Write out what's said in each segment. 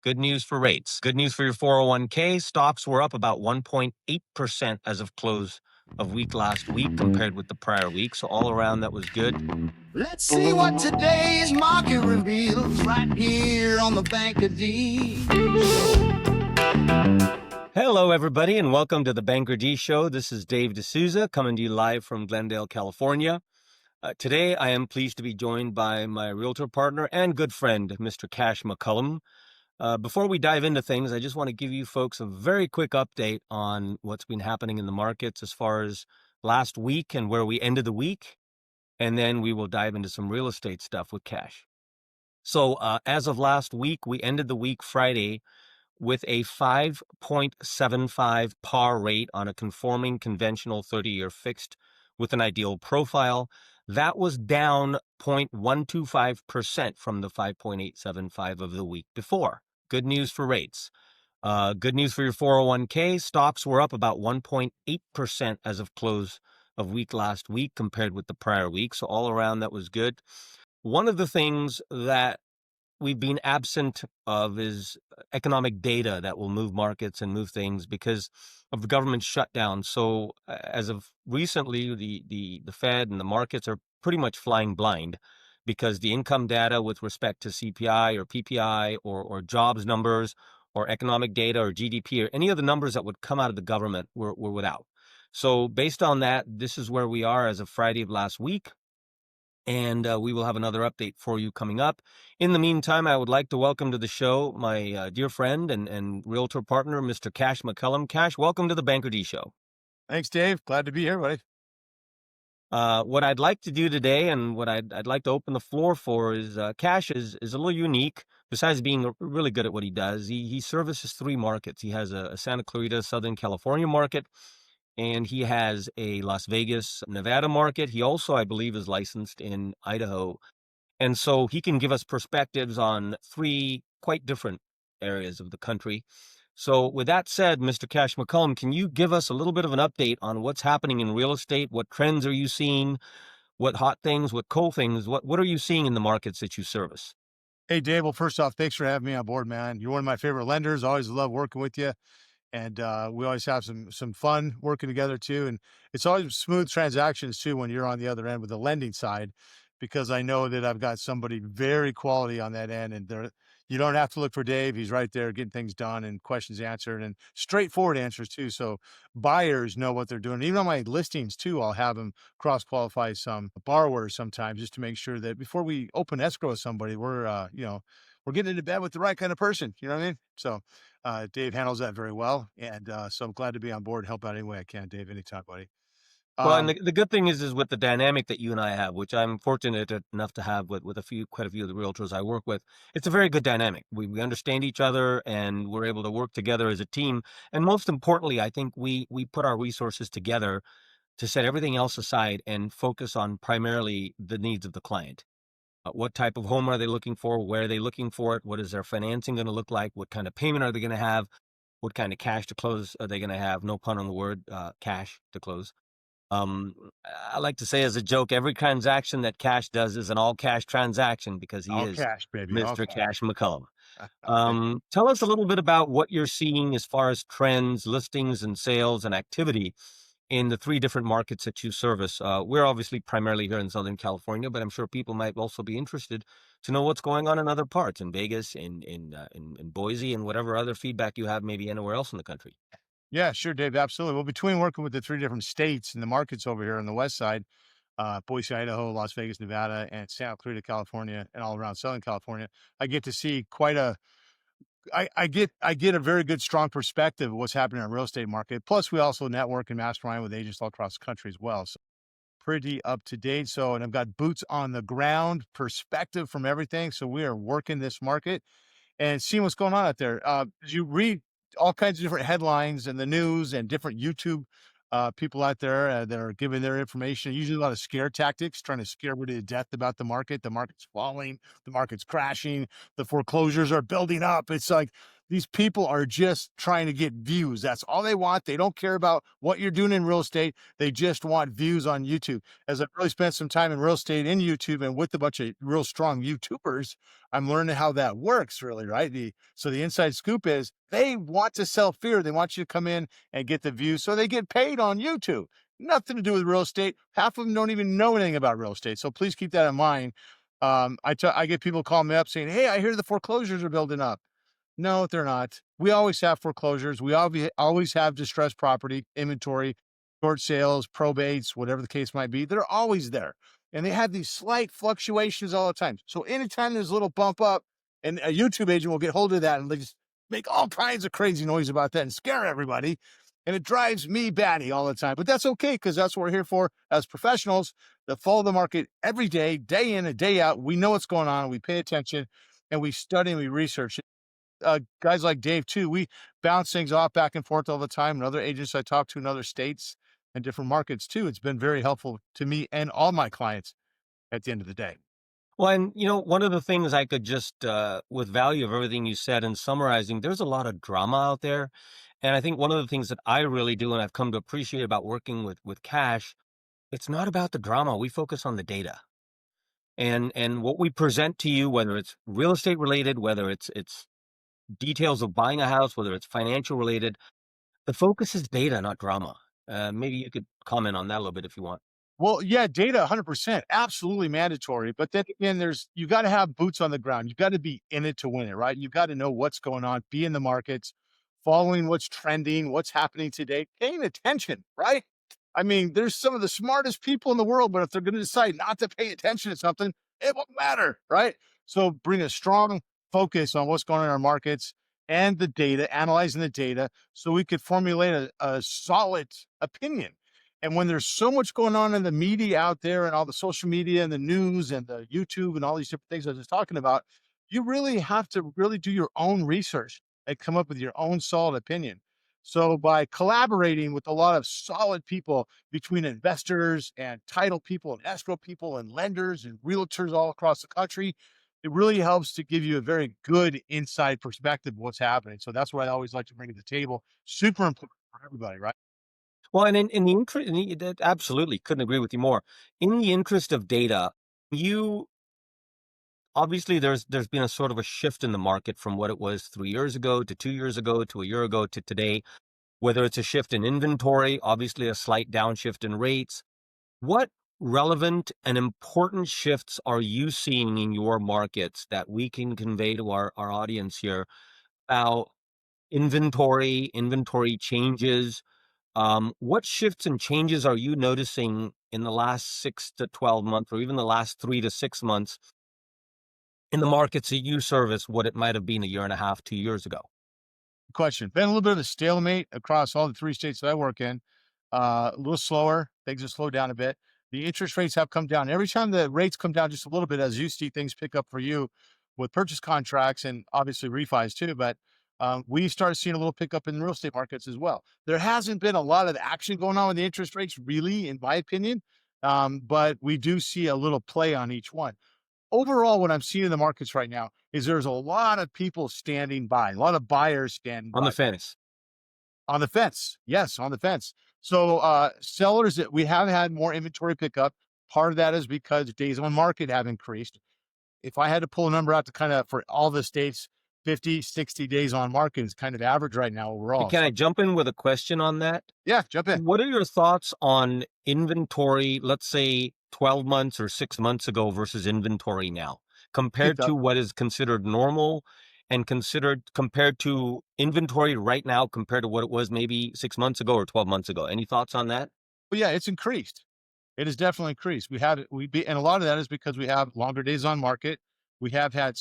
Good news for rates. Good news for your 401k. Stocks were up about 1.8% as of close of week last week compared with the prior week. So all around that was good. Let's see what today's market reveals right here on the Bank of D. Hello, everybody, and welcome to the Banker D Show. This is Dave deSousa coming to you live from Glendale, California. Today, I am pleased to be joined by my realtor partner and good friend, Mr. Cash McCallum. Before we dive into things, I just want to give you folks a very quick update on what's been happening in the markets as far as last week and where we ended the week. And then we will dive into some real estate stuff with Cash. So as of last week, we ended the week Friday with a 5.75 par rate on a conforming conventional 30-year fixed with an ideal profile. That was down 0.125% from the 5.875 of the week before. Good news for rates. Good news for your 401k. Stocks were up about 1.8% as of close of week last week compared with the prior week. So all around that was good. One of the things that we've been absent of is economic data that will move markets and move things because of the government shutdown. So as of recently, the Fed and the markets are pretty much flying blind because the income data with respect to CPI or PPI or jobs numbers or economic data or GDP or any of the numbers that would come out of the government were without. So based on that, this is where we are as of Friday of last week. And we will have another update for you coming up. In the meantime, I would like to welcome to the show my dear friend and realtor partner, Mr. Cash McCallum. Cash, welcome to the Banker D Show. Thanks, Dave. Glad to be here, buddy. What I'd like to do today and what I'd like to open the floor for is Cash is a little unique. Besides being really good at what he does, he services three markets. He has a Santa Clarita, Southern California market, and he has a Las Vegas, Nevada market. He also, I believe, is licensed in Idaho. And so he can give us perspectives on three quite different areas of the country. So with that said, Mr. Cash McCallum, can you give us a little bit of an update on what's happening in real estate? What trends are you seeing? What hot things, what cold things? What are you seeing in the markets that you service? Hey, Dave. Well, first off, thanks for having me on board, man. You're one of my favorite lenders. Always love working with you. And we always have some fun working together too. And it's always smooth transactions too when you're on the other end with the lending side, because I know that I've got somebody very quality on that end, and you don't have to look for Dave. He's right there getting things done and questions answered and straightforward answers too. So buyers know what they're doing. Even on my listings too, I'll have them cross qualify some borrowers sometimes just to make sure that before we open escrow with somebody, we're getting into bed with the right kind of person. You know what I mean? So Dave handles that very well. And so I'm glad to be on board, help out any way I can, Dave, anytime, buddy. Well, and Um, the good thing is with the dynamic that you and I have, which I'm fortunate enough to have with quite a few of the realtors I work with, it's a very good dynamic. We understand each other and we're able to work together as a team. And most importantly, I think we put our resources together to set everything else aside and focus on primarily the needs of the client. What type of home are they looking for? Where are they looking for it? What is their financing going to look like? What kind of payment are they going to have? What kind of cash to close are they going to have? No pun on the word, cash to close. Um, I like to say as a joke, every transaction that Cash does is an all cash transaction because he all is cash, baby, all Mr. cash. Cash McCallum. Thank you. Tell us a little bit about what you're seeing as far as trends, listings, and sales and activity in the three different markets that you service. We're obviously primarily here in Southern California, but I'm sure people might also be interested to know what's going on in other parts, in Vegas, in Boise, and whatever other feedback you have, maybe anywhere else in the country. Yeah, sure, Dave. Absolutely. Well, between working with the three different states and the markets over here on the west side, Boise, Idaho, Las Vegas, Nevada, and Santa Clarita, California, and all around Southern California, I get to see I get a very good, strong perspective of what's happening in the real estate market. Plus, we also network and mastermind with agents all across the country as well. So pretty up to date. So, and I've got boots on the ground perspective from everything. So we are working this market and seeing what's going on out there. You read all kinds of different headlines in the news and different YouTube people out there that are giving their information. Usually a lot of scare tactics, trying to scare everybody to death about the market. The market's falling, the market's crashing, the foreclosures are building up. It's like These people are just trying to get views. That's all they want. They don't care about what you're doing in real estate. They just want views on YouTube. As I've really spent some time in real estate in YouTube and with a bunch of real strong YouTubers, I'm learning how that works really, right? So the inside scoop is they want to sell fear. They want you to come in and get the views so they get paid on YouTube. Nothing to do with real estate. Half of them don't even know anything about real estate. So please keep that in mind. I get people calling me up saying, "Hey, I hear the foreclosures are building up." No, they're not. We always have foreclosures. We always have distressed property, inventory, short sales, probates, whatever the case might be. They're always there. And they have these slight fluctuations all the time. So anytime there's a little bump up, and a YouTube agent will get hold of that and they just make all kinds of crazy noise about that and scare everybody. And it drives me batty all the time. But that's okay, because that's what we're here for as professionals that follow the market every day in and day out. We know what's going on. We pay attention and we study and we research. Guys like Dave too, we bounce things off back and forth all the time. And other agents I talk to in other states and different markets too. It's been very helpful to me and all my clients at the end of the day. Well, and one of the things I could just, with value of everything you said and summarizing, there's a lot of drama out there. And I think one of the things that I really do, and I've come to appreciate about working with Cash, it's not about the drama. We focus on the data and what we present to you, whether it's real estate related, whether it's details of buying a house, whether it's financial related. The focus is data, not drama. Maybe you could comment on that a little bit if you want. Well, yeah, data 100%, absolutely mandatory. But then again, you got to have boots on the ground. You got to be in it to win it, right? You got to know what's going on, be in the markets, following what's trending, what's happening today, paying attention, right? I mean, there's some of the smartest people in the world, but if they're going to decide not to pay attention to something, it won't matter, right? So bring a strong focus on what's going on in our markets and the data, analyzing the data, so we could formulate a solid opinion. And when there's so much going on in the media out there and all the social media and the news and the YouTube and all these different things I was just talking about, you really have to really do your own research and come up with your own solid opinion. So by collaborating with a lot of solid people between investors and title people and escrow people and lenders and realtors all across the country, it really helps to give you a very good inside perspective of what's happening. So that's what I always like to bring to the table. Super important for everybody, right? Well, and in the interest, that absolutely couldn't agree with you more. In the interest of data, you obviously there's been a sort of a shift in the market from what it was 3 years ago to 2 years ago to a year ago to today. Whether it's a shift in inventory, obviously a slight downshift in rates. What relevant and important shifts are you seeing in your markets that we can convey to our audience here about inventory changes? What shifts and changes are you noticing in the last 6 to 12 months, or even the last 3 to 6 months, in the markets that you service, what it might have been a year and a half, 2 years ago? Question. Been a little bit of a stalemate across all the three states that I work in. A little slower. Things have slowed down a bit. The interest rates have come down. Every time the rates come down just a little bit, as you see things pick up for you with purchase contracts and obviously refis too, but we started seeing a little pickup in real estate markets as well. There hasn't been a lot of action going on with the interest rates, really, in my opinion, but we do see a little play on each one. Overall, what I'm seeing in the markets right now is there's a lot of people standing by, a lot of buyers standing On the by fence. on the fence. Yes, on the fence. So sellers that we have had more inventory pickup. Part of that is because days on market have increased. If I had to pull a number out to kind of for all the states, 50, 60 days on market is kind of average right now Hey, overall. can I So jump in with a question on that? yeah, jump in. What are your thoughts on inventory, let's say 12 months or 6 months ago versus inventory now, Picked compared to up. what is considered normal and compared to inventory right now compared to what it was maybe 6 months ago or 12 months ago? Any thoughts on that? But yeah, it's increased. It has definitely increased. And a lot of that is because we have longer days on market. We have had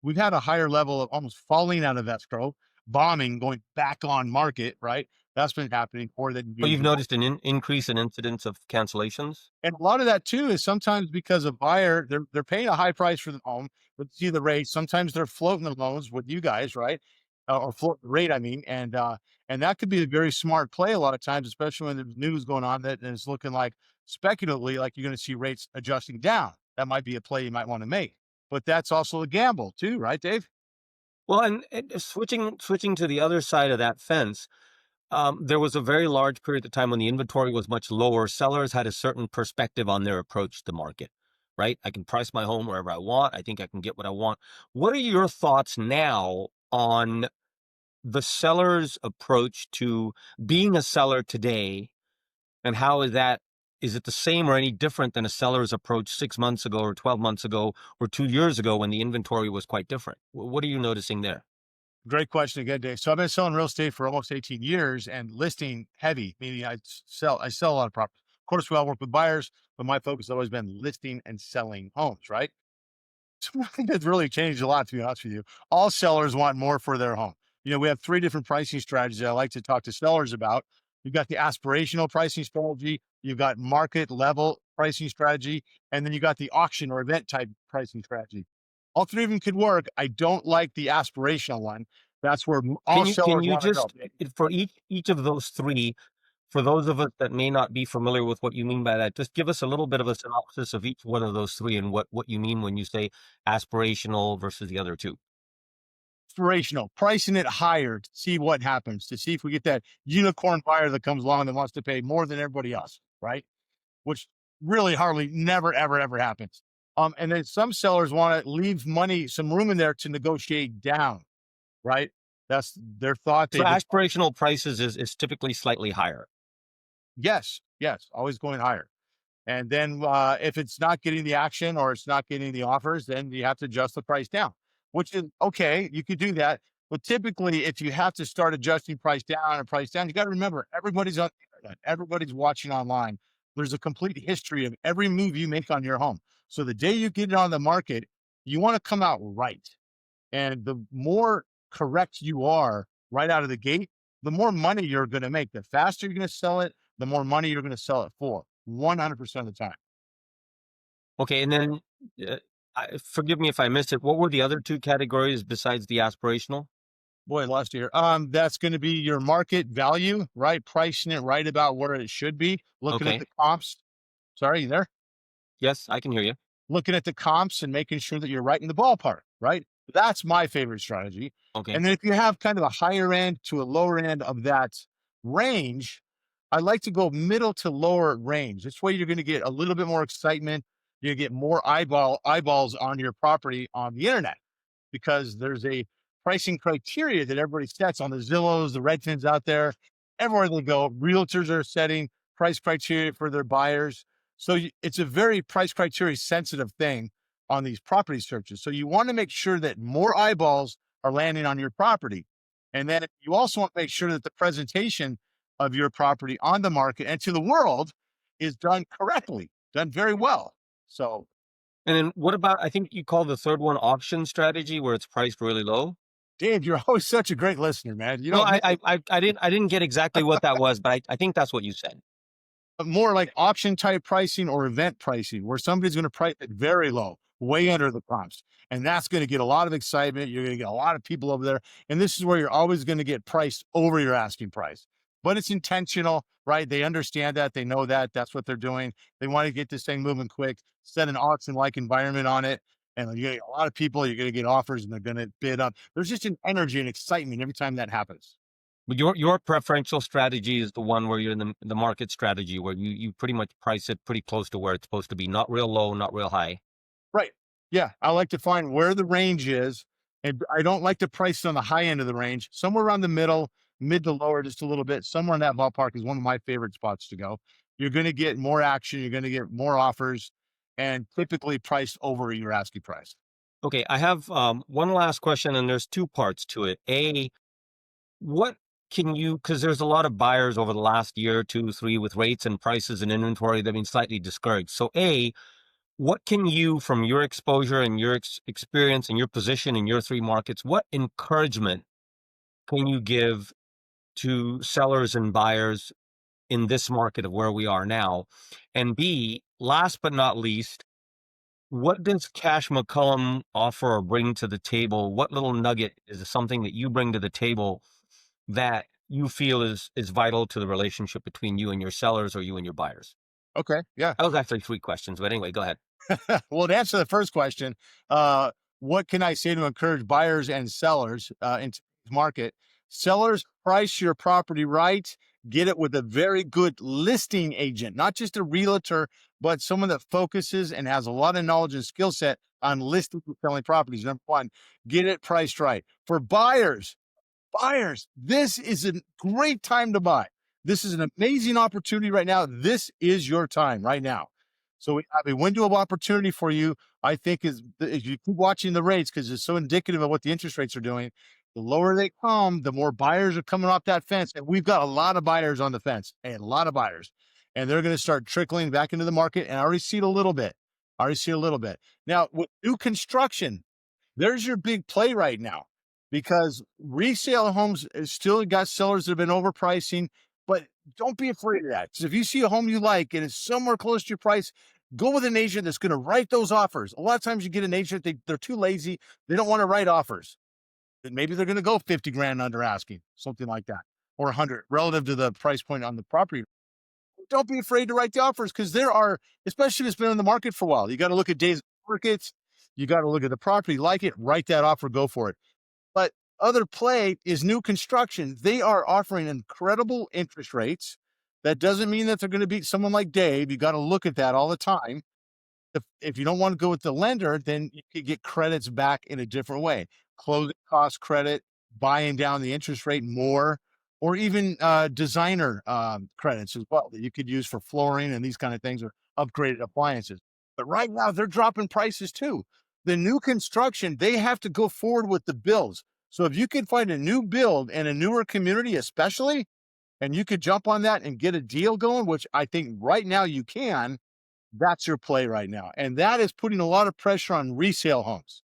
we've had a higher level of almost falling out of escrow, bombing, going back on market, right? That's been happening more than Well, you've usual. noticed an increase in incidents of cancellations? And a lot of that too is sometimes because a buyer, they're paying a high price for the home, but see the rate. Sometimes they're floating the loans with you guys, right? Or float the rate, I mean, and that could be a very smart play a lot of times, especially when there's news going on that is looking like speculatively like you're going to see rates adjusting down. That might be a play you might want to make, but that's also a gamble too, right, Dave? Well, and switching to the other side of that fence, there was a very large period of time when the inventory was much lower. Sellers had a certain perspective on their approach to market, right? I can price my home wherever I want. I think I can get what I want. What are your thoughts now on the seller's approach to being a seller today, and how is it the same or any different than a seller's approach 6 months ago or 12 months ago or 2 years ago when the inventory was quite different? What are you noticing there? Great question again, Dave. So I've been selling real estate for almost 18 years and listing heavy, meaning I sell a lot of properties. Of course, we all work with buyers, but my focus has always been listing and selling homes, right? So I think that's really changed a lot, to be honest with you. All sellers want more for their home. We have three different pricing strategies I like to talk to sellers about. You've got the aspirational pricing strategy, you've got market level pricing strategy, and then you got the auction or event type pricing strategy. All three of them could work. I don't like the aspirational one. That's where all Can sellers you want to just go. for each of those three, for those of us that may not be familiar with what you mean by that, just give us a little bit of a synopsis of each one of those three and what you mean when you say aspirational versus the other two. Aspirational, pricing it higher to see what happens, to see if we get that unicorn buyer that comes along that wants to pay more than everybody else, right? Which really hardly never, ever, ever happens. And then some sellers want to leave money, some room in there to negotiate down, right? That's their thought. So They aspirational prices is typically slightly higher. yes, yes, always going higher. And then if it's not getting the action or it's not getting the offers, then you have to adjust the price down, which is okay. You could do that. But typically, if you have to start adjusting price down, you got to remember everybody's on the internet, everybody's watching online. There's a complete history of every move you make on your home. So the day you get it on the market, you want to come out right. And the more correct you are right out of the gate, the more money you're going to make. The faster you're going to sell it, the more money you're going to sell it for 100% of the time. Okay, and then uh, forgive me if I missed it. What were the other two categories besides the aspirational? Boy, last year. That's going to be your market value, right? Pricing it right about where it should be. Looking at Okay. the comps. Sorry, you there? Yes, I can hear you. Looking at the comps and making sure that you're right in the ballpark, right? That's my favorite strategy. Okay. And then if you have kind of a higher end to a lower end of that range, I like to go middle to lower range. This way you're going to get a little bit more excitement. You get more eyeballs on your property on the internet because there's a pricing criteria that everybody sets on the Zillows, the Redfins out there. Everywhere they go, realtors are setting price criteria for their buyers. So it's a very price criteria sensitive thing on these property searches. So you want to make sure that more eyeballs are landing on your property. And then you also want to make sure that the presentation of your property on the market and to the world is done correctly, done very well. So, And then what about, I think you call the third one auction strategy where it's priced really low? Dave, you're always such a great listener, man. You No, don't miss it. I didn't get exactly what that was, but I think that's what you said. More like auction type pricing or event pricing, where somebody's going to price it very low, way under the comps. And that's going to get a lot of excitement. You're going to get a lot of people over there. And this is where you're always going to get priced over your asking price. But it's intentional, right? They understand that. They know that. That's what they're doing. They want to get this thing moving quick, set an auction like environment on it. And you get a lot of people, you're going to get offers and they're going to bid up. There's just an energy and excitement every time that happens. But your preferential strategy is the one where you're in the market strategy where you pretty much price it pretty close to where it's supposed to be, not real low, not real high. Right. Yeah. I like to find where the range is. And I don't like to price it on the high end of the range. Somewhere around the middle, mid to lower, just a little bit. Somewhere in that ballpark is one of my favorite spots to go. You're going to get more action. You're going to get more offers and typically priced over your asking price. Okay, I have one last question, and there's two parts to it. A, what can you, because there's a lot of buyers over the last year, two, three, with rates and prices and inventory, they've been slightly discouraged. So A, what can you, from your exposure and your experience and your position in your three markets, what encouragement can you give to sellers and buyers in this market of where we are now? And B, last but not least, what does Cash McCallum offer or bring to the table? What little nugget is something that you bring to the table that you feel is vital to the relationship between you and your sellers or you and your buyers? Okay. Yeah. That was actually three questions, but anyway, go ahead. Well, to answer the first question, what can I say to encourage buyers and sellers in today's market? Sellers, price your property right. Get it with a very good listing agent, not just a realtor, but someone that focuses and has a lot of knowledge and skill set on listing and selling properties. Number one, get it priced right. For buyers, this is a great time to buy. This is an amazing opportunity right now. This is your time right now. So we have a window of opportunity for you. I think is if you keep watching the rates, because it's so indicative of what the interest rates are doing. The lower they come, the more buyers are coming off that fence. And we've got a lot of buyers on the fence, a lot of buyers. And they're going to start trickling back into the market. And I already see it a little bit. Now, with new construction, there's your big play right now, because resale homes still got sellers that have been overpricing, but don't be afraid of that. Because if you see a home you like and it's somewhere close to your price, go with an agent that's going to write those offers. A lot of times you get an agent, they're too lazy. They don't want to write offers. And maybe they're going to go 50 grand under asking, something like that, or 100 relative to the price point on the property. Don't be afraid to write the offers, because there are, especially if it's been in the market for a while, you got to look at days markets. You got to look at the property, like it, write that offer, go for it. But other play is new construction. They are offering incredible interest rates. That doesn't mean that they're going to beat someone like Dave. You got to look at that all the time. If you don't want to go with the lender, then you could get credits back in a different way. Closing cost credit, buying down the interest rate more, or even designer credits as well that you could use for flooring and these kind of things, or upgraded appliances. But right now they're dropping prices too. The new construction, they have to go forward with the builds. So if you can find a new build in a newer community, especially, and you could jump on that and get a deal going, which I think right now you can, that's your play right now. And that is putting a lot of pressure on resale homes.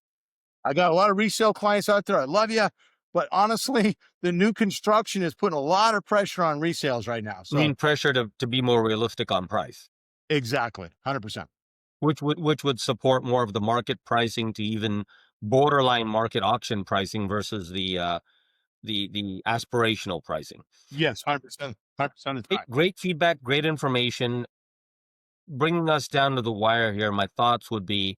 I got a lot of resale clients out there. I love you. But honestly, the new construction is putting a lot of pressure on resales right now. I mean, pressure to be more realistic on price. Exactly, 100%. Which would support more of the market pricing to even borderline market auction pricing versus the aspirational pricing. Yes, 100%. 100% is Great feedback, great information. Bringing us down to the wire here, my thoughts would be,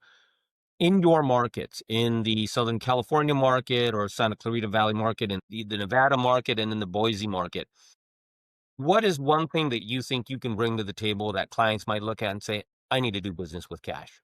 in your markets, in the Southern California market or Santa Clarita Valley market, in the Nevada market, and in the Boise market, what is one thing that you think you can bring to the table that clients might look at and say, I need to do business with Cash?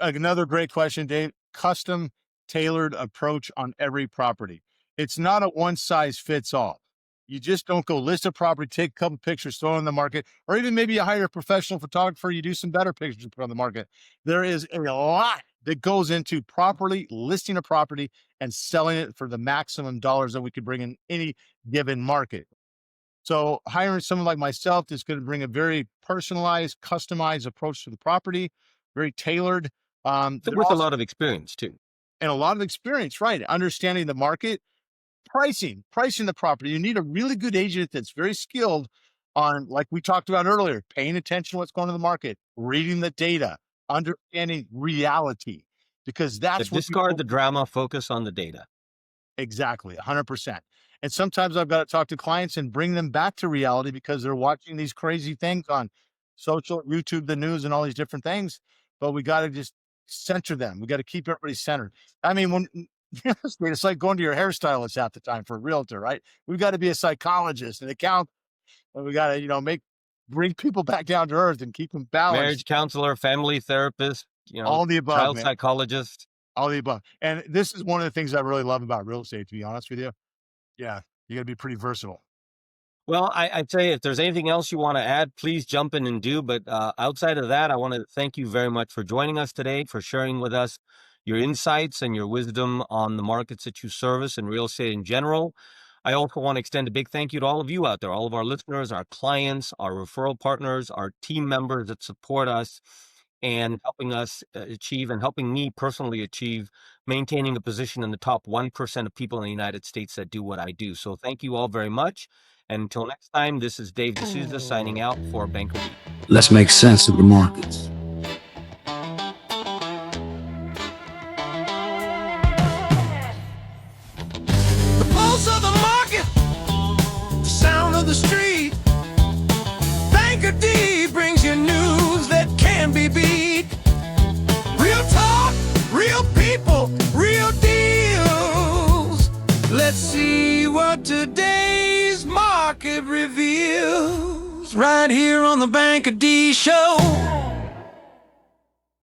Another great question, Dave. Custom tailored approach on every property. It's not a one size fits all. You just don't go list a property, take a couple pictures, throw it in the market, or even maybe you hire a professional photographer, you do some better pictures to put on the market. There is a lot that goes into properly listing a property and selling it for the maximum dollars that we could bring in any given market. So hiring someone like myself is going to bring a very personalized, customized approach to the property, very tailored. With a lot of experience too. And a lot of experience, right? Understanding the market, pricing the property. You need a really good agent that's very skilled on, like we talked about earlier, paying attention to what's going on in the market, reading the data, understanding reality, because that's what discard the drama, focus on the data. Exactly, 100%. And sometimes I've got to talk to clients and bring them back to reality because they're watching these crazy things on social, YouTube, the news, and all these different things. But we got to just center them. We got to keep everybody centered. I mean, when it's like going to your hairstylist half the time for a realtor, right? We've got to be a psychologist, an accountant, and we got to, bring people back down to earth and keep them balanced. Marriage counselor, family therapist, all the above, child psychologist. All the above. And this is one of the things I really love about real estate, to be honest with you. Yeah, you got to be pretty versatile. Well, I'd say if there's anything else you want to add, please jump in and do. But outside of that, I want to thank you very much for joining us today, for sharing with us your insights and your wisdom on the markets that you service and real estate in general. I also want to extend a big thank you to all of you out there, all of our listeners, our clients, our referral partners, our team members that support us and helping us achieve, and helping me personally achieve, maintaining a position in the top 1% of people in the United States that do what I do. So thank you all very much. And until next time, this is Dave deSousa signing out for Banker Week. Let's make sense of the markets. The pulse of the market, the sound of the street. Banker D brings you news that can be beat. Real talk, real people. right here on the Bank of D Show.